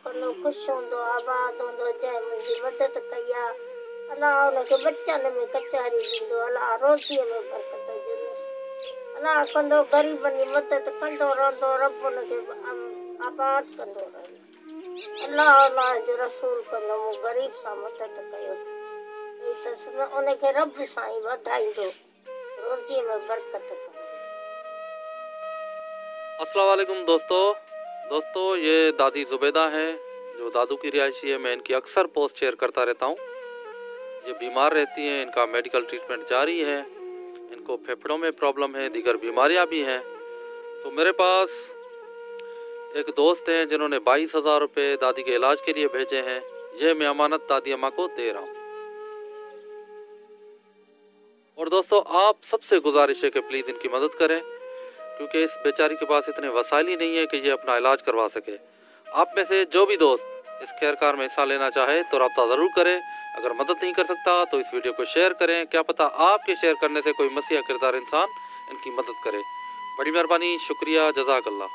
कंदो खुश होंदो आबाद होंदो जंहिं मुंहिंजी मदद कई आहे। अलाह हुनखे बचनि में कचारी ॾींदो, अलाह रोज़ीअ में बरकत ॾींदो, अलाह कंदो ग़रीबनि जी मदद कंदो रहंदो, रब हुनखे आबाद कंदो रहंदो। अलाह अलाह जो रसूल कंदो मूं ग़रीब सां मदद कयो त उनखे रब साईं वधाईंदो, रोज़ीअ में बरकत कंदो। अस्सलाम वालेकुम दोस्तों, ये दादी जुबैदा हैं जो दादू की रिहायशी है। मैं इनकी अक्सर पोस्ट शेयर करता रहता हूँ। ये बीमार रहती हैं, इनका मेडिकल ट्रीटमेंट जारी है, इनको फेफड़ों में प्रॉब्लम है, दीगर बीमारियाँ भी हैं। तो मेरे पास एक दोस्त हैं जिन्होंने 22,000 रुपये दादी के इलाज के लिए भेजे हैं। ये मैं अमानत दादी अम्मा को दे रहा हूँ। और दोस्तों, आप सबसे गुजारिश है कि प्लीज़ इनकी मदद करें, क्योंकि इस बेचारी के पास इतने वसाइल ही नहीं है कि ये अपना इलाज करवा सके। आप में से जो भी दोस्त इस खैरकार में हिस्सा लेना चाहे तो रब्ता ज़रूर करें। अगर मदद नहीं कर सकता तो इस वीडियो को शेयर करें, क्या पता आपके शेयर करने से कोई मसीहा किरदार इंसान इनकी मदद करे। बड़ी मेहरबानी, शुक्रिया, जज़ाकल्लाह।